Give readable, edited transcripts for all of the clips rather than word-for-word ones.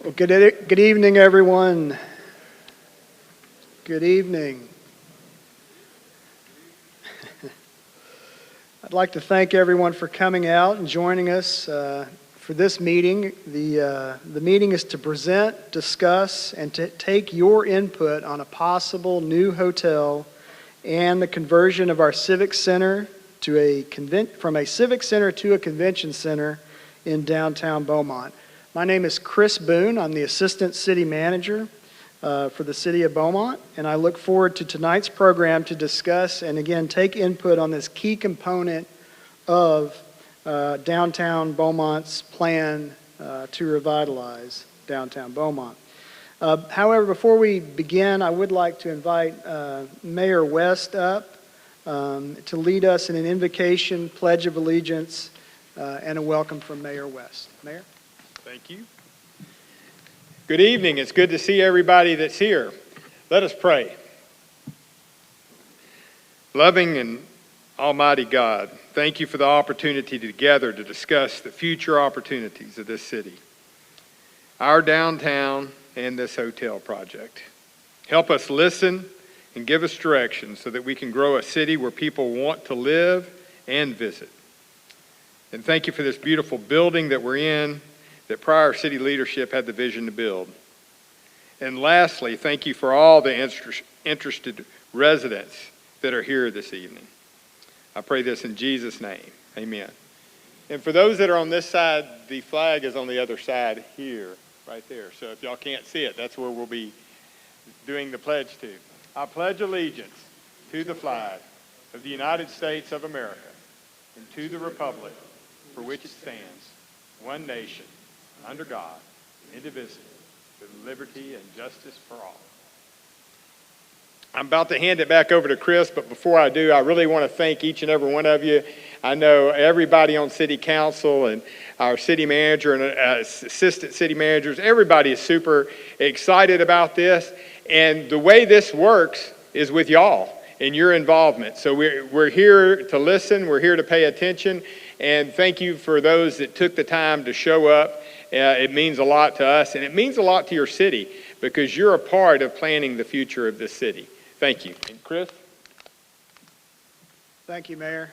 Well, good evening, everyone. Good evening. I'd like to thank everyone for coming out and joining us for this meeting. The meeting is to present, discuss, and to take your input on a possible new hotel and the conversion of our civic center from a civic center to a convention center in downtown Beaumont. My name is Chris Boone. I'm the Assistant City Manager for the City of Beaumont, and I look forward to tonight's program to discuss and again take input on this key component of downtown Beaumont's plan to revitalize downtown Beaumont. However, before we begin, I would like to invite Mayor West up to lead us in an invocation, pledge of allegiance, and a welcome from Mayor West. Mayor? Thank you. Good evening. It's good to see everybody that's here. Let us pray. Loving and almighty God, thank you for the opportunity together to discuss the future opportunities of this city, our downtown, and this hotel project. Help us listen and give us direction so that we can grow a city where people want to live and visit. And thank you for this beautiful building that we're in, that prior city leadership had the vision to build. And lastly, thank you for all the interested residents that are here this evening. I pray this in Jesus' name. Amen. And for those that are on this side, the flag is on the other side here, right there. So if y'all can't see it, that's where we'll be doing the pledge to. I pledge allegiance to the flag of the United States of America and to the republic for which it stands, one nation, under God, indivisible, with liberty and justice for all. I'm about to hand it back over to Chris, but before I do, I really want to thank each and every one of you. I know everybody on City Council and our city manager and assistant city managers, everybody is super excited about this. And the way this works is with y'all and your involvement. So we're here to listen, we're here to pay attention, and thank you for those that took the time to show up. It means a lot to us, and it means a lot to your city because you're a part of planning the future of this city. Thank you. And Chris? Thank you, Mayor.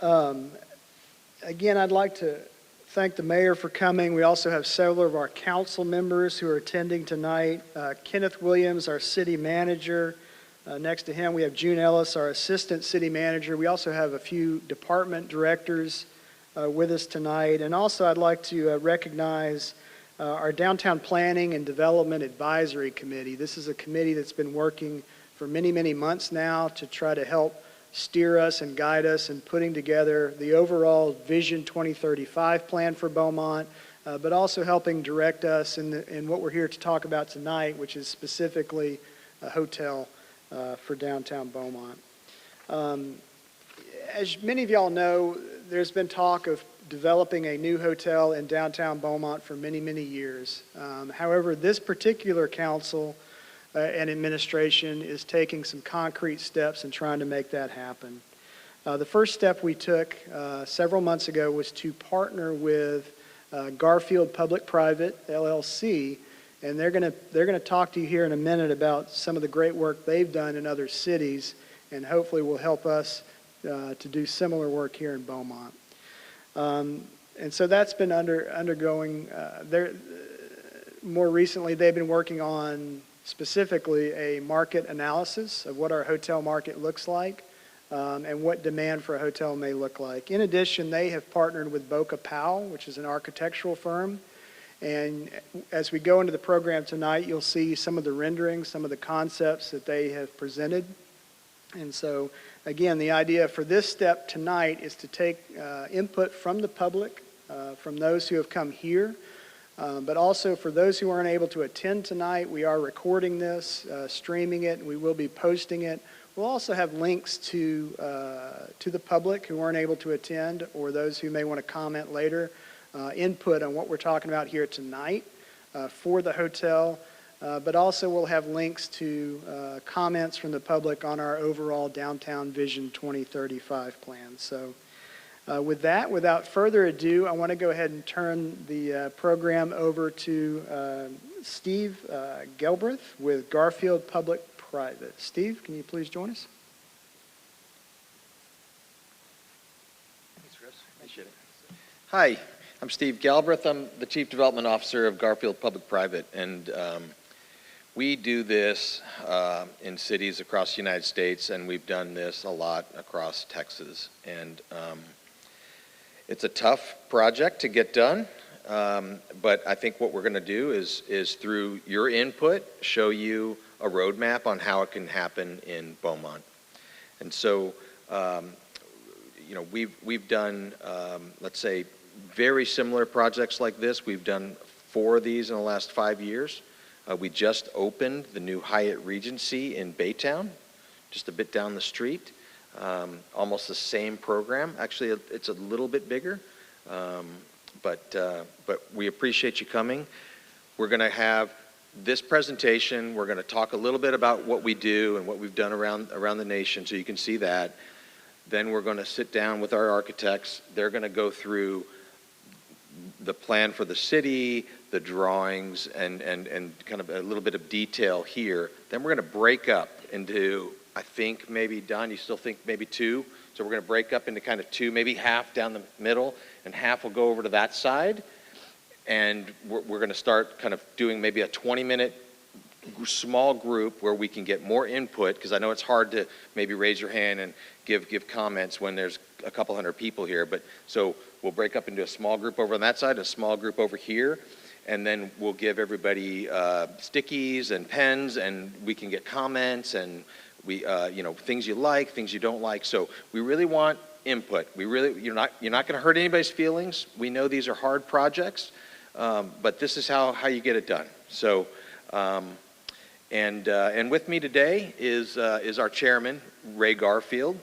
Again, I'd like to thank the mayor for coming. We also have several of our council members who are attending tonight. Kenneth Williams, our city manager. Next to him, we have June Ellis, our assistant city manager. We also have a few department directors with us tonight. And also I'd like to recognize our Downtown Planning and Development Advisory Committee. This is a committee that's been working for many, many months now to try to help steer us and guide us in putting together the overall Vision 2035 plan for Beaumont, but also helping direct us in what we're here to talk about tonight, which is specifically a hotel for downtown Beaumont. As many of y'all know, there's been talk of developing a new hotel in downtown Beaumont for many, many years. However, this particular council and administration is taking some concrete steps in trying to make that happen. The first step we took several months ago was to partner with Garfield Public-Private LLC, and they're going to talk to you here in a minute about some of the great work they've done in other cities, and hopefully will help us to do similar work here in Beaumont. And so that's been undergoing. More recently, they've been working on specifically a market analysis of what our hotel market looks like and what demand for a hotel may look like. In addition, they have partnered with Boca Powell, which is an architectural firm. And as we go into the program tonight, you'll see some of the renderings, some of the concepts that they have presented. And so, again, the idea for this step tonight is to take input from the public, from those who have come here, but also for those who aren't able to attend tonight. We are recording this, streaming it, and we will be posting it. We'll also have links to the public who aren't able to attend or those who may want to comment later, input on what we're talking about here tonight for the hotel. But also we'll have links to comments from the public on our overall Downtown Vision 2035 plan. So With that, without further ado, I want to go ahead and turn the program over to Steve Gelbreth with Garfield Public Private. Steve, can you please join us? Thanks, Chris. Appreciate it. Hi, I'm Steve Galbraith. I'm the Chief Development Officer of Garfield Public Private, and we do this in cities across the United States, and we've done this a lot across Texas. And it's a tough project to get done, but I think what we're going to do is through your input, show you a roadmap on how it can happen in Beaumont. And so, you know, we've done, let's say, very similar projects like this. We've done 4 of these in the last 5 years. We just opened the new Hyatt Regency in Baytown, just a bit down the street. Almost the same program. Actually, it's a little bit bigger, but we appreciate you coming. We're going to have this presentation. We're going to talk a little bit about what we do and what we've done around the nation, so you can see that. Then we're going to sit down with our architects. They're going to go through the plan for the city, the drawings, and kind of a little bit of detail here. Then we're going to break up into, I think maybe, Don, you still think maybe 2? So we're going to break up into kind of 2, maybe half down the middle, and half will go over to that side. And we're going to start kind of doing maybe a 20-minute small group where we can get more input, because I know it's hard to maybe raise your hand and give comments when there's a couple hundred people here. But so we'll break up into a small group over on that side, a small group over here, and then we'll give everybody stickies and pens, and we can get comments and we, you know, things you like, things you don't like. So we really want input. You're not going to hurt anybody's feelings. We know these are hard projects, but this is how you get it done. So, and with me today is our chairman, Ray Garfield.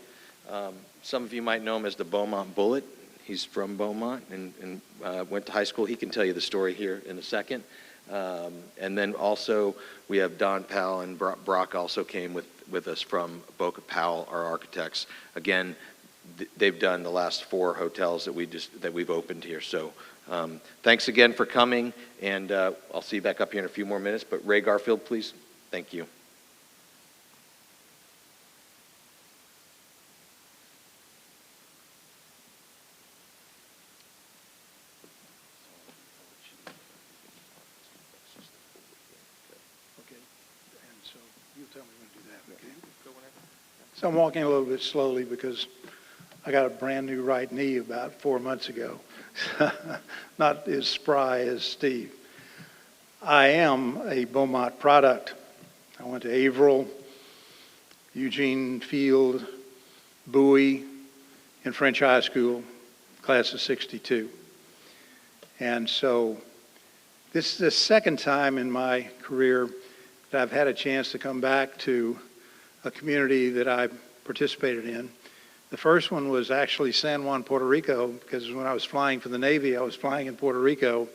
Some of you might know him as the Beaumont Bullet. He's from Beaumont and went to high school. He can tell you the story here in a second. And then also we have Don Powell, and Brock also came with us from Boca Powell, our architects. Again, they've done the last 4 hotels that we've opened here. So thanks again for coming, and I'll see you back up here in a few more minutes. But Ray Garfield, please. Thank you. So I'm walking a little bit slowly because I got a brand new right knee about 4 months ago. Not as spry as Steve. I am a Beaumont product. I went to Averill, Eugene Field, Bowie, and French High School, class of '62. And so this is the second time in my career that I've had a chance to come back to a community that I participated in. The first one was actually San Juan, Puerto Rico, because when I was flying for the Navy, I was flying in Puerto Rico,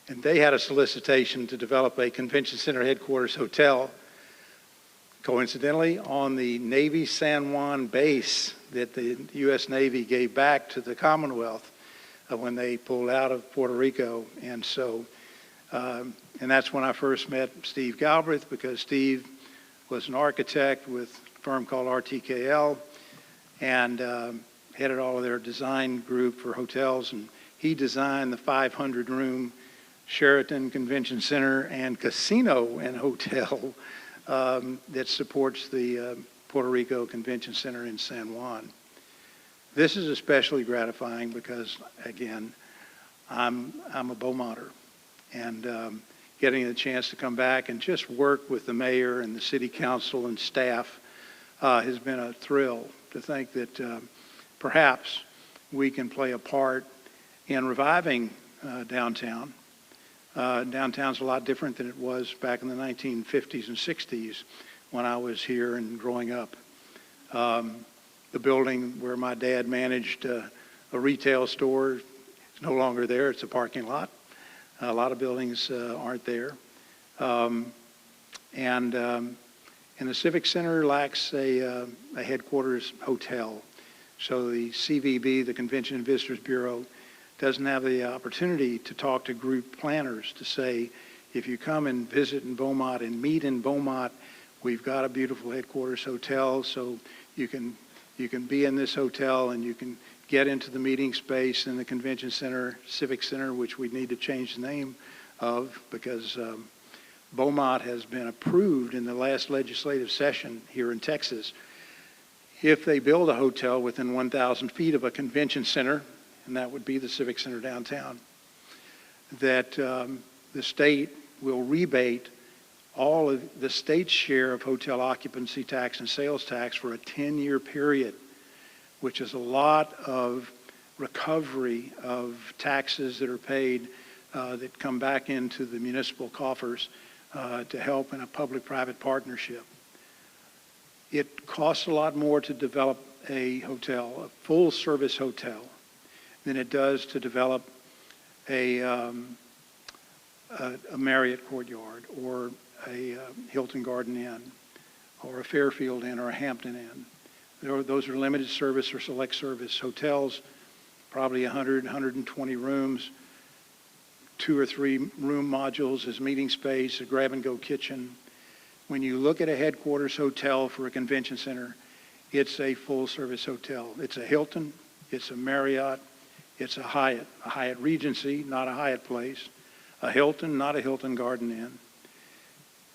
and they had a solicitation to develop a convention center headquarters hotel, coincidentally, on the Navy San Juan base that the U.S. Navy gave back to the Commonwealth when they pulled out of Puerto Rico. And so, and that's when I first met Steve Galbraith, because Steve was an architect with a firm called RTKL, and headed all of their design group for hotels. And he designed the 500-room Sheraton Convention Center and casino and hotel that supports the Puerto Rico Convention Center in San Juan. This is especially gratifying because, again, I'm a Beaumonter, and getting the chance to come back and just work with the mayor and the city council and staff has been a thrill, to think that perhaps we can play a part in reviving downtown. Downtown's a lot different than it was back in the 1950s and 60s when I was here and growing up. The building where my dad managed a retail store is no longer there. It's a parking lot. A lot of buildings aren't there. And the Civic Center lacks a headquarters hotel. So the CVB, the Convention and Visitors Bureau, doesn't have the opportunity to talk to group planners to say, if you come and visit in Beaumont and meet in Beaumont, we've got a beautiful headquarters hotel, so you can be in this hotel and you can get into the meeting space in the Convention Center, Civic Center, which we need to change the name of because Beaumont has been approved in the last legislative session here in Texas. If they build a hotel within 1,000 feet of a convention center, and that would be the Civic Center downtown, that the state will rebate all of the state's share of hotel occupancy tax and sales tax for a 10-year period, which is a lot of recovery of taxes that are paid that come back into the municipal coffers to help in a public-private partnership. It costs a lot more to develop a hotel, a full-service hotel, than it does to develop a Marriott Courtyard or a Hilton Garden Inn or a Fairfield Inn or a Hampton Inn. Those are limited service or select service hotels, probably 100, 120 rooms, 2 or 3 room modules as meeting space, a grab-and-go kitchen. When you look at a headquarters hotel for a convention center, it's a full-service hotel. It's a Hilton, it's a Marriott, it's a Hyatt Regency, not a Hyatt Place, a Hilton, not a Hilton Garden Inn.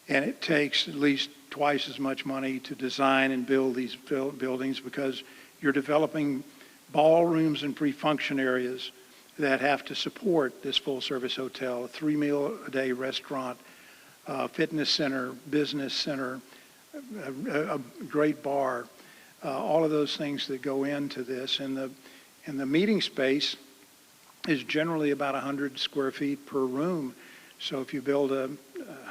And it takes at least twice as much money to design and build these buildings because you're developing ballrooms and pre-function areas that have to support this full-service hotel, a 3-meal-a-day restaurant, fitness center, business center, a great bar, all of those things that go into this. And the meeting space is generally about 100 square feet per room. So if you build a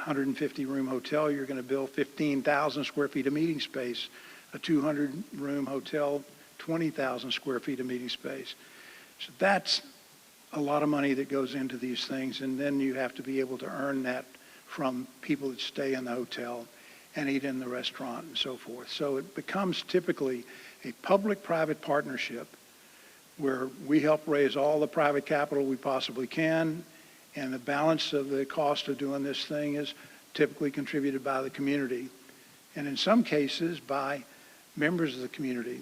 150-room hotel, you're going to build 15,000 square feet of meeting space. A 200-room hotel, 20,000 square feet of meeting space. So that's a lot of money that goes into these things, and then you have to be able to earn that from people that stay in the hotel and eat in the restaurant and so forth. So it becomes typically a public-private partnership where we help raise all the private capital we possibly can, and the balance of the cost of doing this thing is typically contributed by the community, and in some cases by members of the community,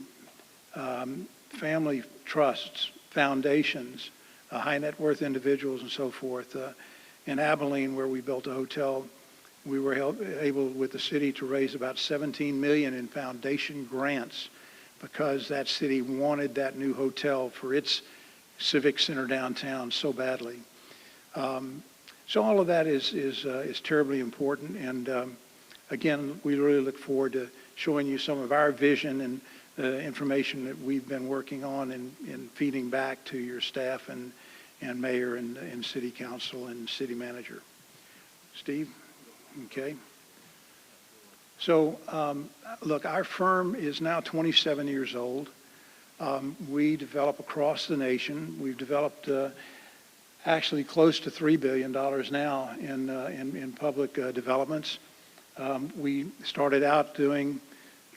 family trusts, foundations, high net worth individuals and so forth. In Abilene, where we built a hotel, we were able with the city to raise about $17 million in foundation grants because that city wanted that new hotel for its civic center downtown so badly. So all of that is terribly important, and again, we really look forward to showing you some of our vision and the information that we've been working on and feeding back to your staff and mayor and city council and city manager. Steve? Okay. So, look, our firm is now 27 years old. We develop across the nation. We've developed actually close to $3 billion now in public developments. We started out doing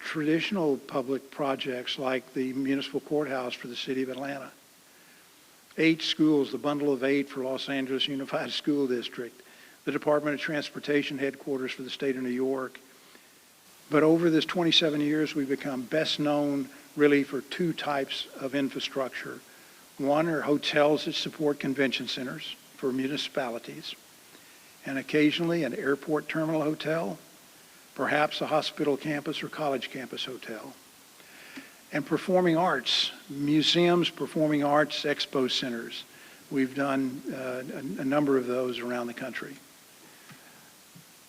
traditional public projects like the municipal courthouse for the city of Atlanta. 8 schools, the bundle of 8 for Los Angeles Unified School District, the Department of Transportation headquarters for the state of New York. But over this 27 years, we've become best known really for 2 types of infrastructure. One are hotels that support convention centers for municipalities, and occasionally an airport terminal hotel, perhaps a hospital campus or college campus hotel. And performing arts, museums, performing arts, expo centers. We've done a number of those around the country.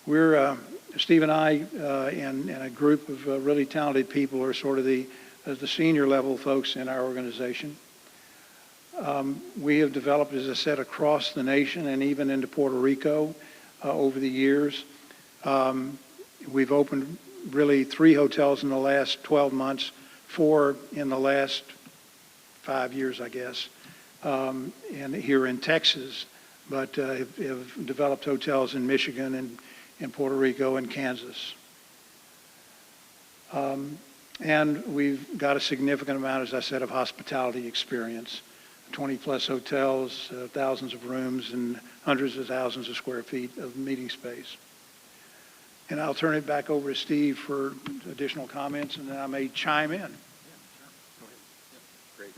We're, Steve and I and a group of really talented people are sort of the senior level folks in our organization. We have developed, as I said, across the nation and even into Puerto Rico over the years. We've opened really 3 hotels in the last 12 months, 4 in the last 5 years, I guess, and here in Texas, but have developed hotels in Michigan and in Puerto Rico and Kansas. And we've got a significant amount, as I said, of hospitality experience. 20-plus hotels, thousands of rooms, and hundreds of thousands of square feet of meeting space. And I'll turn it back over to Steve for additional comments, and then I may chime in. Great.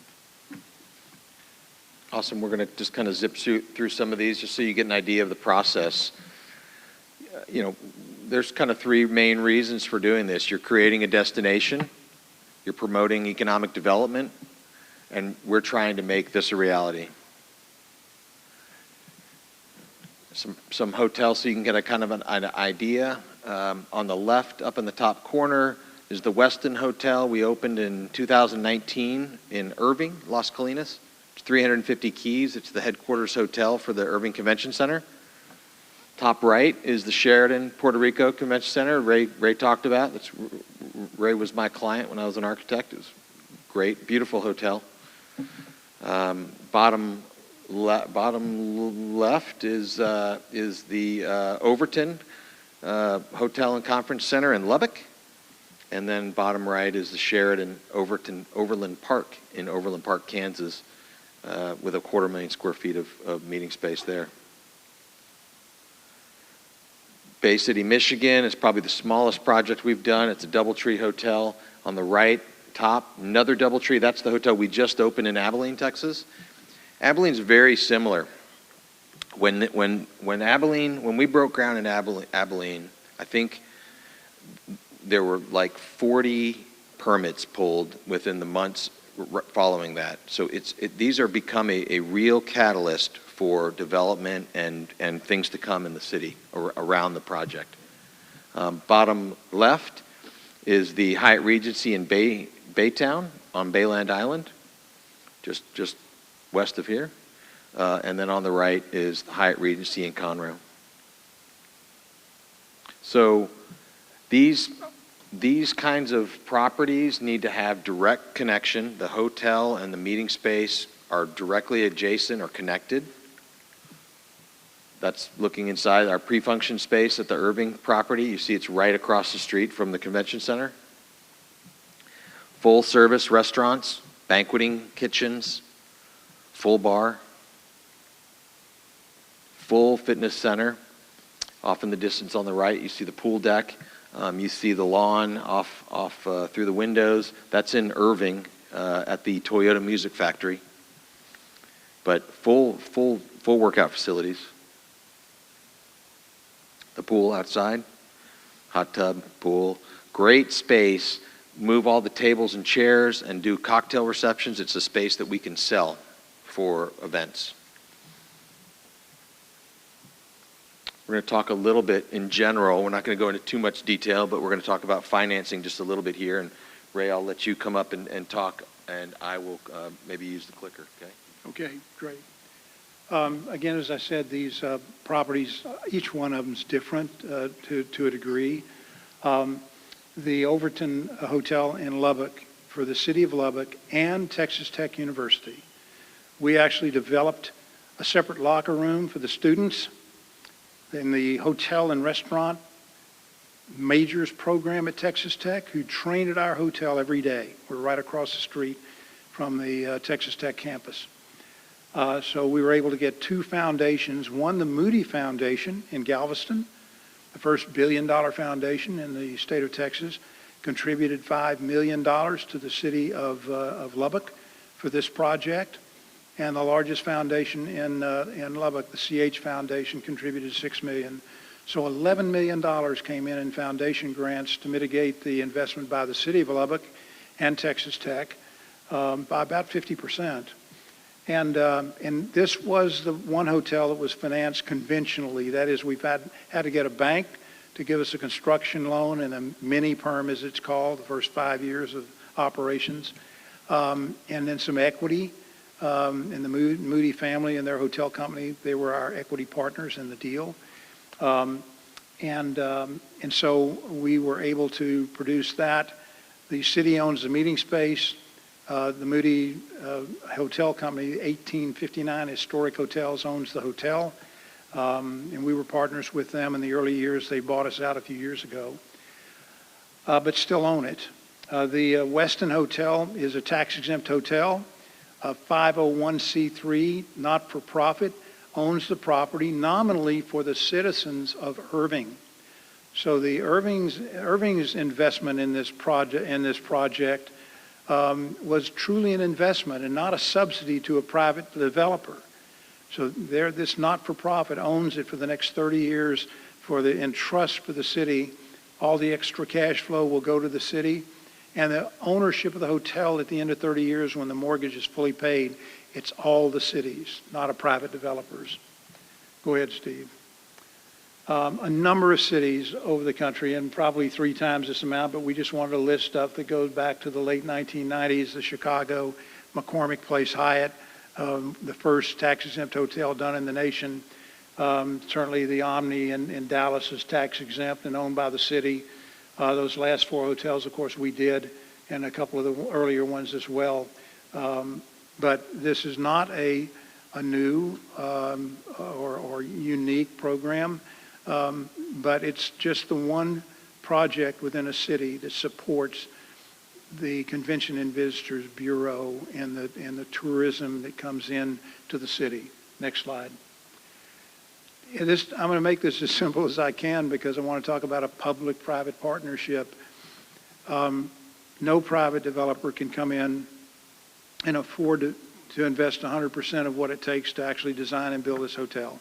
Awesome. We're going to just kind of zip through some of these just so you get an idea of the process. You know, there's kind of three main reasons for doing this. You're creating a destination, you're promoting economic development, and we're trying to make this a reality. Some hotels so you can get a kind of an idea. On the left, up in the top corner, is the Westin Hotel. We opened in 2019 in Irving, Las Colinas. It's 350 keys. It's the headquarters hotel for the Irving Convention Center. Top right is the Sheraton Puerto Rico Convention Center. Ray talked about. Ray was my client when I was an architect. It was great, beautiful hotel. Bottom left is the Overton Hotel and Conference Center in Lubbock, and then bottom right is the Sheraton Overland Park in Overland Park, Kansas, with 250,000 square feet of meeting space there. Bay City, Michigan is probably the smallest project we've done. It's a DoubleTree Hotel on the right top, another DoubleTree. That's the hotel we just opened in Abilene, Texas. Abilene's very similar. When we broke ground in Abilene, I think there were like 40 permits pulled within the months following that. So these are become a real catalyst for development and things to come in the city around the project. Bottom left is the Hyatt Regency in Baytown on Bayland Island, just west of here. And then on the right is the Hyatt Regency in Conroe. So these kinds of properties need to have direct connection. The hotel and the meeting space are directly adjacent or connected. That's looking inside our pre-function space at the Irving property. You see it's right across the street from the convention center. Full service restaurants, banqueting kitchens, full bar, full fitness center. Off in the distance on the right, you see the pool deck. You see the lawn off through the windows. That's in Irving at the Toyota Music Factory. But full workout facilities. The pool outside, hot tub, pool, great space. Move all the tables and chairs and do cocktail receptions. It's a space that we can sell for events. We're going to talk a little bit in general. We're not going to go into too much detail, but we're going to talk about financing just a little bit here. And Ray, I'll let you come up and talk, and I will maybe use the clicker, okay? Okay, great. Again, as I said, these properties, each one of them is different to a degree. The Overton Hotel in Lubbock, for the city of Lubbock and Texas Tech University, we actually developed a separate locker room for the students in the hotel and restaurant majors program at Texas Tech, who train at our hotel every day. We're right across the street from the Texas Tech campus. So we were able to get two foundations, one the Moody Foundation in Galveston, the first $1 billion foundation in the state of Texas, contributed $5 million to the city of Lubbock for this project. And the largest foundation in Lubbock, the CH Foundation, contributed $6 million. So $11 million came in foundation grants to mitigate the investment by the city of Lubbock and Texas Tech by about 50%. And this was the one hotel that was financed conventionally. That is, we've had to get a bank to give us a construction loan and a mini-perm, as it's called, the first 5 years of operations, and then some equity. And the Moody family and their hotel company, they were our equity partners in the deal. And so we were able to produce that. The city owns the meeting space. The Moody Hotel Company, 1859 Historic Hotels, owns the hotel. And we were partners with them in the early years. They bought us out a few years ago, but still own it. The Westin Hotel is a tax-exempt hotel. A 501c3, not-for-profit, owns the property nominally for the citizens of Irving. So the Irving's investment in this project was truly an investment and not a subsidy to a private developer. So this not-for-profit owns it for the next 30 years in trust for the city. All the extra cash flow will go to the city. And the ownership of the hotel at the end of 30 years when the mortgage is fully paid, it's all the city's, not a private developer's. Go ahead, Steve. A number of cities over the country, and probably 3 times this amount, but we just wanted to list stuff that goes back to the late 1990s, the Chicago McCormick Place Hyatt, the first tax-exempt hotel done in the nation. Certainly the Omni in Dallas is tax-exempt and owned by the city. Those last 4 hotels, of course, we did, and a couple of the earlier ones as well. But this is not a new or unique program. But it's just the one project within a city that supports the Convention and Visitors Bureau and the tourism that comes in to the city. Next slide. I'm going to make this as simple as I can because I want to talk about a public-private partnership. No private developer can come in and afford to invest 100% of what it takes to actually design and build this hotel.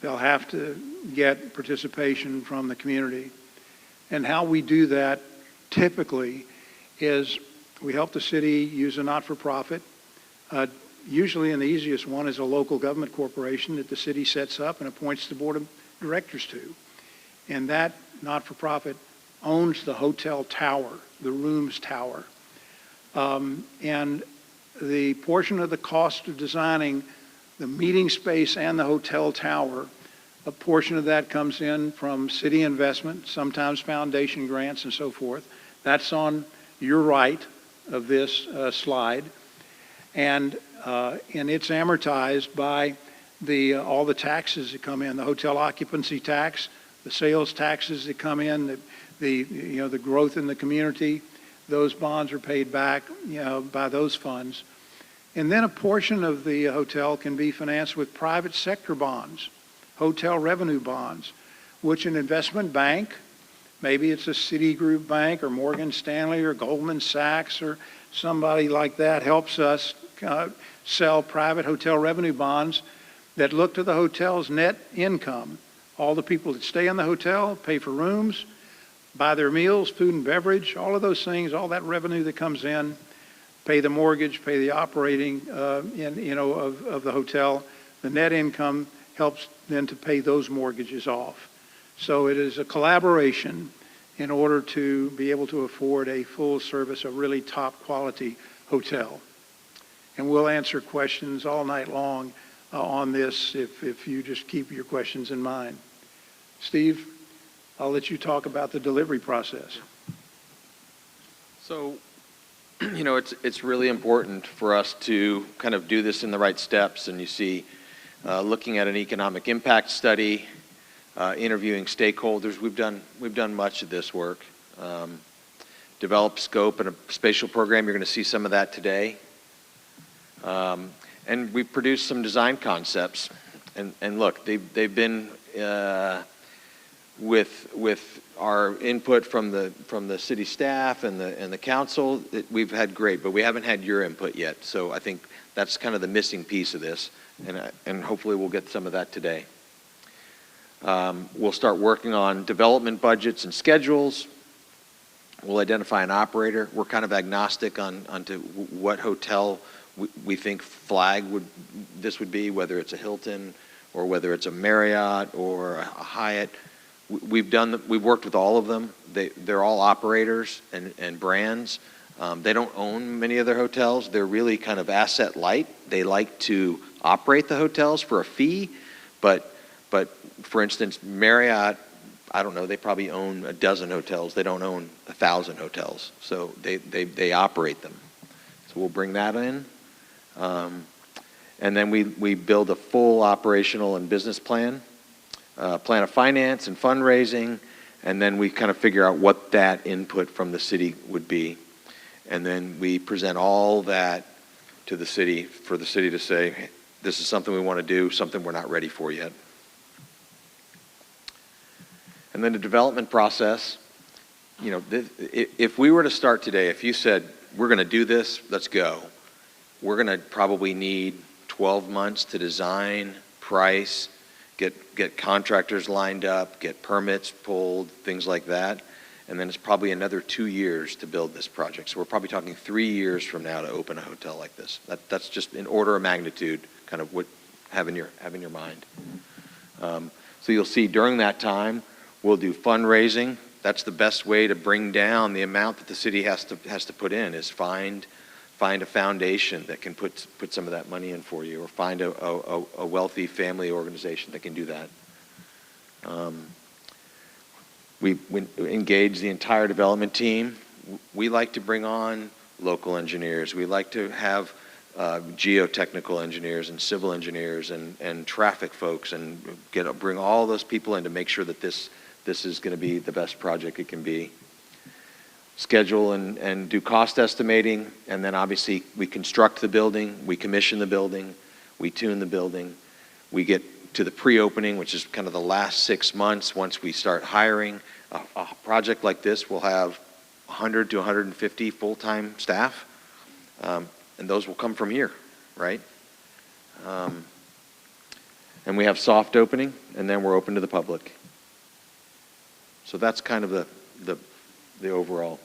They'll have to get participation from the community. And how we do that typically is we help the city use a not-for-profit. Usually, and the easiest one is a local government corporation that the city sets up and appoints the board of directors to. And that not-for-profit owns the hotel tower, the rooms tower. And the portion of the cost of designing the meeting space and the hotel tower, a portion of that comes in from city investment, sometimes foundation grants and so forth. That's on your right of this slide. And it's amortized by all the taxes that come in, the hotel occupancy tax, the sales taxes that come in, the growth in the community. Those bonds are paid back, by those funds. And then a portion of the hotel can be financed with private sector bonds, hotel revenue bonds, which an investment bank, maybe it's a Citigroup bank or Morgan Stanley or Goldman Sachs or somebody like that, helps us sell private hotel revenue bonds that look to the hotel's net income. All the people that stay in the hotel, pay for rooms, buy their meals, food and beverage, all of those things, all that revenue that comes in, pay the mortgage, pay the operating of the hotel. The net income helps then to pay those mortgages off. So it is a collaboration in order to be able to afford a full service, a really top quality hotel. And we'll answer questions all night long on this if you just keep your questions in mind. Steve, I'll let you talk about the delivery process. So, it's really important for us to kind of do this in the right steps. And you see, looking at an economic impact study, interviewing stakeholders. We've done much of this work. Develop scope and a spatial program. You're going to see some of that today. And we've produced some design concepts. And look, they've been with our input from the city staff and the council. We've had great, but we haven't had your input yet. So I think that's kind of the missing piece of this, and hopefully we'll get some of that today. We'll start working on development budgets and schedules. We'll identify an operator. We're kind of agnostic onto what hotel we think flag this would be, whether it's a Hilton or whether it's a Marriott or a Hyatt. We've worked with all of them. They're all operators and brands. They don't own many of their hotels. They're really kind of asset light. They like to operate the hotels for a fee, but for instance, Marriott, I don't know, they probably own a dozen hotels. They don't own 1,000 hotels. So they operate them. So we'll bring that in. And then we build a full operational and business plan, plan of finance and fundraising, And then we kind of figure out what that input from the city would be. And then we present all that to the city for the city to say, "Hey, this is something we want to do, something we're not ready for yet." And then the development process, you know, if we were to start today, if you said, we're going to do this, let's go, we're going to probably need 12 months to design, price, get contractors lined up, get permits pulled, things like that. And then it's probably another 2 years to build this project. So we're probably talking 3 years from now to open a hotel like this. That's just in order of magnitude, kind of what have in your mind. So you'll see during that time, we'll do fundraising. That's the best way to bring down the amount that the city has to put in, is find a foundation that can put some of that money in for you, or find a wealthy family organization that can do that. We engage the entire development team. We like to bring on local engineers. We like to have geotechnical engineers and civil engineers and traffic folks, and bring all those people in to make sure that this is going to be the best project it can be. Schedule and do cost estimating, and then obviously we construct the building, we commission the building, we tune the building, we get to the pre-opening, which is kind of the last 6 months. Once we start hiring, a project like this will have 100 to 150 full-time staff, and those will come from here, right? And we have soft opening, and then we're open to the public. So that's kind of the overall.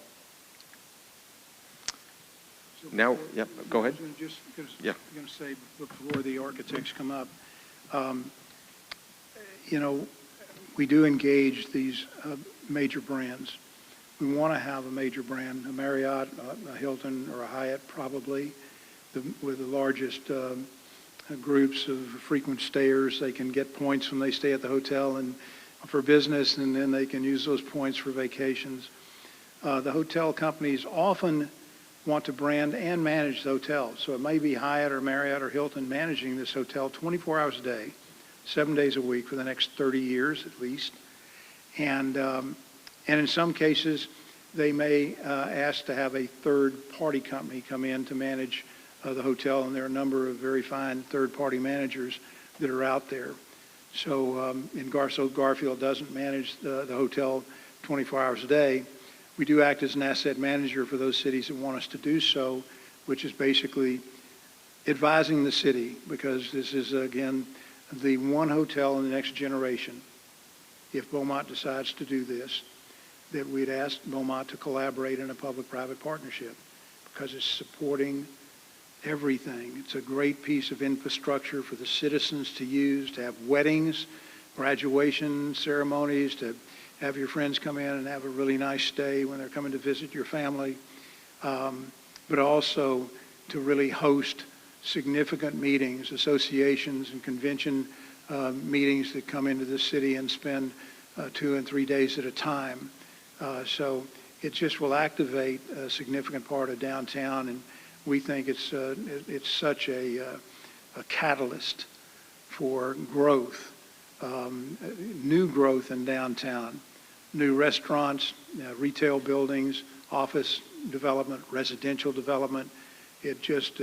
Now, yep, go ahead. I'm going to say before the architects come up, you know, we do engage these major brands. We want to have a major brand, a Marriott, a Hilton, or a Hyatt, probably, with the largest groups of frequent stayers. They can get points when they stay at the hotel and for business, and then they can use those points for vacations. The hotel companies often want to brand and manage the hotel. So it may be Hyatt or Marriott or Hilton managing this hotel 24 hours a day, 7 days a week for the next 30 years at least. And in some cases, they may ask to have a third-party company come in to manage the hotel, and there are a number of very fine third-party managers that are out there. So Garfield doesn't manage the hotel 24 hours a day. We do act as an asset manager for those cities that want us to do so, which is basically advising the city, because this is, again, the one hotel in the next generation, if Beaumont decides to do this, that we'd ask Beaumont to collaborate in a public-private partnership, because it's supporting everything. It's a great piece of infrastructure for the citizens to use, to have weddings, graduation ceremonies, to have your friends come in and have a really nice stay when they're coming to visit your family, but also to really host significant meetings, associations and convention meetings that come into the city and spend 2 and 3 days at a time. So it just will activate a significant part of downtown, and we think it's such a catalyst for growth, new growth in downtown, new restaurants, retail buildings, office development, residential development. It just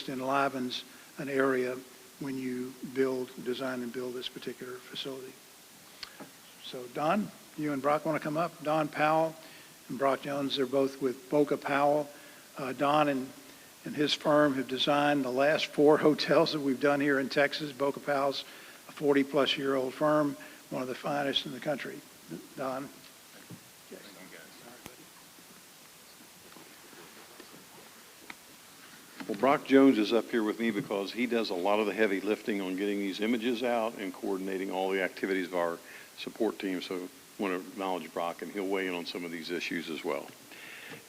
enlivens an area when you design and build this particular facility. So Don, you and Brock want to come up? Don Powell and Brock Jones, they're both with Boca Powell. Don and his firm have designed the last 4 hotels that we've done here in Texas. Boca Powell's a 40-plus-year-old firm, one of the finest in the country. Don? Yes. Well, Brock Jones is up here with me because he does a lot of the heavy lifting on getting these images out and coordinating all the activities of our support team. So I want to acknowledge Brock, and he'll weigh in on some of these issues as well.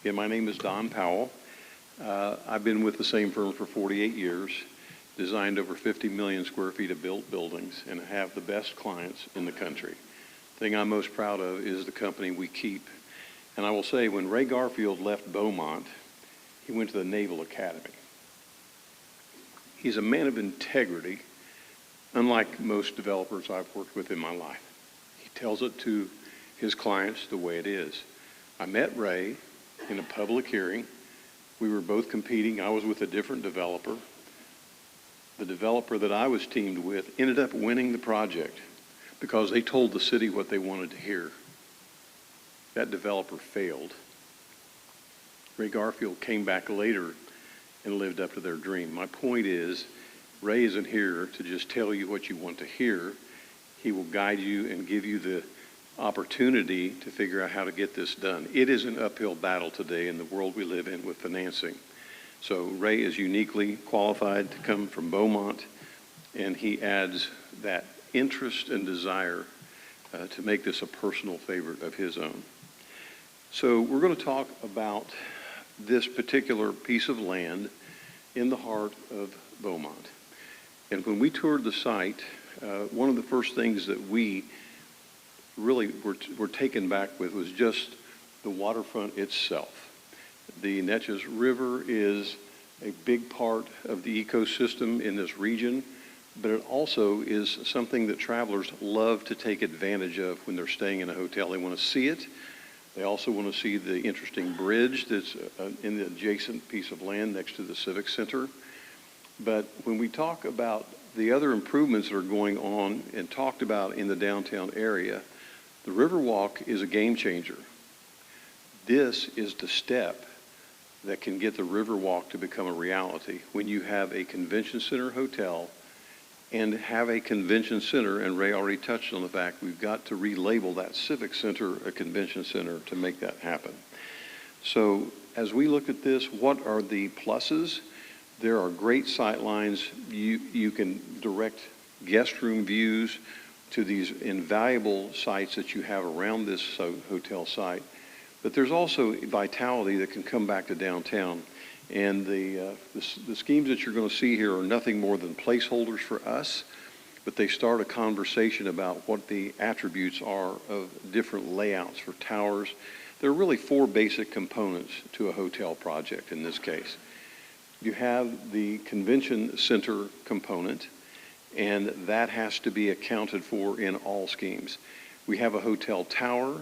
Again, my name is Don Powell. I've been with the same firm for 48 years, designed over 50 million square feet of built buildings, and have the best clients in the country. The thing I'm most proud of is the company we keep. And I will say, when Ray Garfield left Beaumont, he went to the Naval Academy. He's a man of integrity, unlike most developers I've worked with in my life. He tells it to his clients the way it is. I met Ray in a public hearing. We were both competing. I was with a different developer. The developer that I was teamed with ended up winning the project because they told the city what they wanted to hear. That developer failed. Ray Garfield came back later and lived up to their dream. My point is, Ray isn't here to just tell you what you want to hear. He will guide you and give you the opportunity to figure out how to get this done. It is an uphill battle today in the world we live in with financing. So Ray is uniquely qualified to come from Beaumont, and he adds that interest and desire to make this a personal favorite of his own. So we're going to talk about this particular piece of land in the heart of Beaumont. And when we toured the site, one of the first things that we really were taken back with was just the waterfront itself. The Neches River is a big part of the ecosystem in this region, but it also is something that travelers love to take advantage of when they're staying in a hotel. They want to see it. They also want to see the interesting bridge that's in the adjacent piece of land next to the Civic Center. But when we talk about the other improvements that are going on and talked about in the downtown area, the Riverwalk is a game changer. This is the step that can get the Riverwalk to become a reality. When you have a convention center hotel and have a convention center, and Ray already touched on the fact we've got to relabel that Civic Center a convention center to make that happen. So as we look at this, what are the pluses? There are great sight lines. You can direct guest room views to these invaluable sites that you have around this hotel site. But there's also vitality that can come back to downtown. And the schemes that you're going to see here are nothing more than placeholders for us, but they start a conversation about what the attributes are of different layouts for towers. There are really four basic components to a hotel project in this case. You have the convention center component, and that has to be accounted for in all schemes. We have a hotel tower.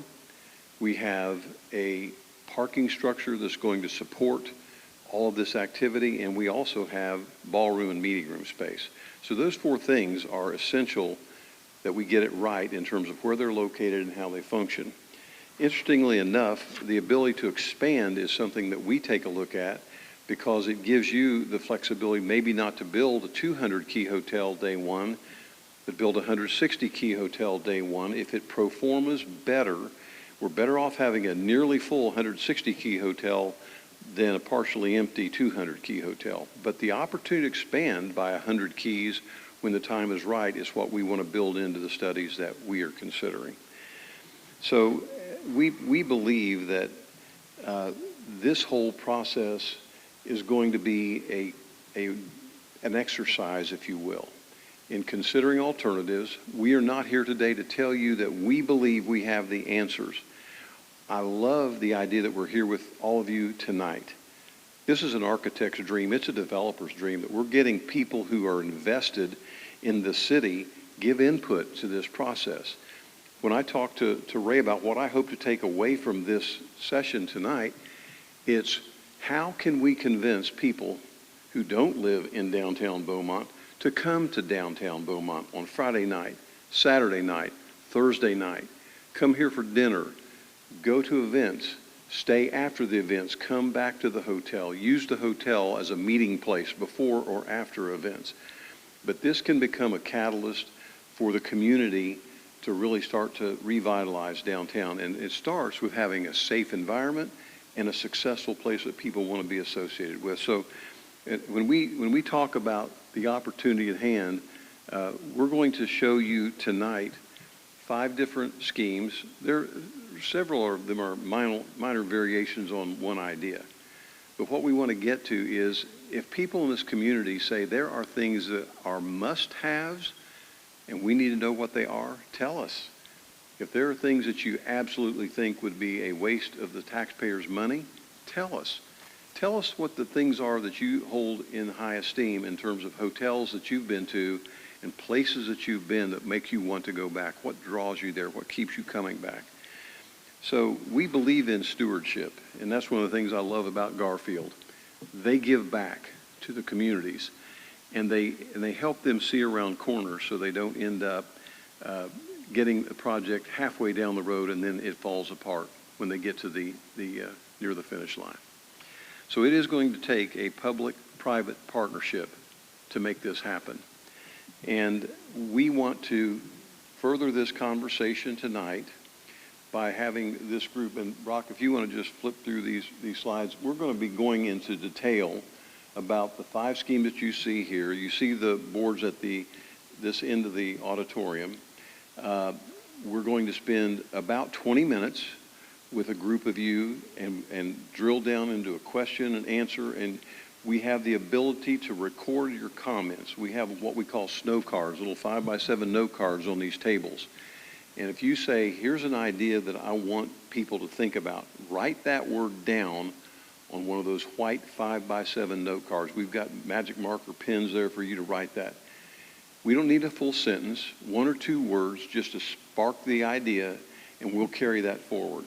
We have a parking structure that's going to support all of this activity, and we also have ballroom and meeting room space. So those four things are essential that we get it right in terms of where they're located and how they function. Interestingly enough, the ability to expand is something that we take a look at because it gives you the flexibility maybe not to build a 200-key hotel day one, but build a 160-key hotel day one. If it performs better, we're better off having a nearly full 160-key hotel than a partially empty 200-key hotel. But the opportunity to expand by 100 keys when the time is right is what we want to build into the studies that we are considering. So we believe that this whole process is going to be an exercise, if you will, in considering alternatives. We are not here today to tell you that we believe we have the answers. I love the idea that we're here with all of you tonight. This is an architect's dream. It's a developer's dream that we're getting people who are invested in the city give input to this process. When I talk to Ray about what I hope to take away from this session tonight, it's how can we convince people who don't live in downtown Beaumont to come to downtown Beaumont on Friday night, Saturday night, Thursday night, come here for dinner, go to events, stay after the events, come back to the hotel, use the hotel as a meeting place before or after events. But this can become a catalyst for the community to really start to revitalize downtown. And it starts with having a safe environment and a successful place that people want to be associated with. So when we talk about the opportunity at hand, we're going to show you tonight 5 different schemes. Several of them are minor variations on one idea. But what we want to get to is if people in this community say there are things that are must-haves and we need to know what they are, tell us. If there are things that you absolutely think would be a waste of the taxpayers' money, tell us. Tell us what the things are that you hold in high esteem in terms of hotels that you've been to and places that you've been that make you want to go back. What draws you there? What keeps you coming back? So we believe in stewardship, and that's one of the things I love about Garfield. They give back to the communities, and they help them see around corners so they don't end up getting a project halfway down the road and then it falls apart when they get to the near the finish line. So it is going to take a public-private partnership to make this happen. And we want to further this conversation tonight by having this group. And Brock, if you want to just flip through these slides, we're going to be going into detail about the 5 schemes that you see here. You see the boards at this end of the auditorium. We're going to spend about 20 minutes with a group of you and drill down into a question and answer, and we have the ability to record your comments. We have what we call snow cards, little 5x7 note cards on these tables. And if you say, here's an idea that I want people to think about, write that word down on one of those white 5x7 note cards. We've got magic marker pens there for you to write that. We don't need a full sentence, 1 or 2 words just to spark the idea, and we'll carry that forward.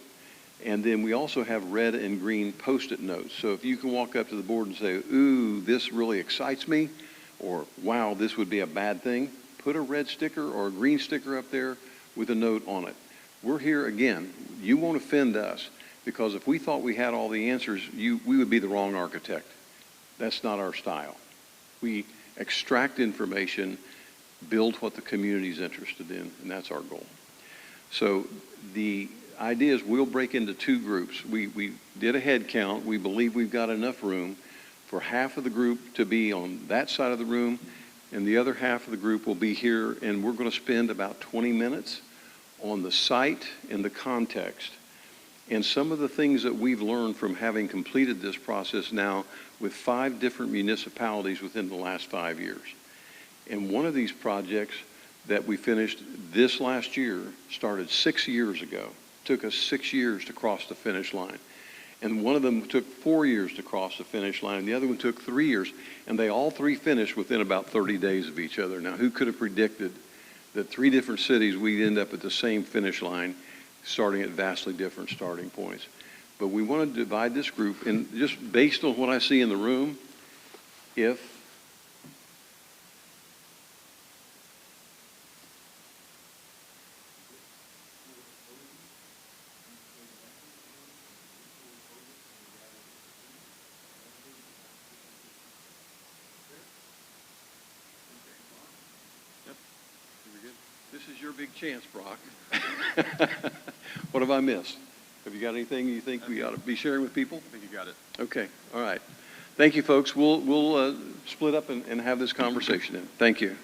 And then we also have red and green Post-it notes. So if you can walk up to the board and say, ooh, this really excites me, or wow, this would be a bad thing, put a red sticker or a green sticker up there with a note on it. We're here again. You won't offend us, because if we thought we had all the answers, we would be the wrong architect. That's not our style. We extract information, build what the community is interested in, and that's our goal. So the idea is we'll break into 2 groups. We did a head count. We believe we've got enough room for half of the group to be on that side of the room, and the other half of the group will be here, and we're going to spend about 20 minutes on the site and the context and some of the things that we've learned from having completed this process now with 5 different municipalities within the last 5 years. And one of these projects that we finished this last year started 6 years ago. Took us 6 years to cross the finish line. And one of them took 4 years to cross the finish line, and the other one took 3 years, and they all 3 finished within about 30 days of each other. Now, who could have predicted that 3 different cities, we'd end up at the same finish line, starting at vastly different starting points? But we want to divide this group, and just based on what I see in the room, if this is your big chance, Brock. What have I missed? Have you got anything you think we ought to be sharing with people? I think you got it. Okay, all right. Thank you, folks. We'll split up and have this conversation then. Thank you.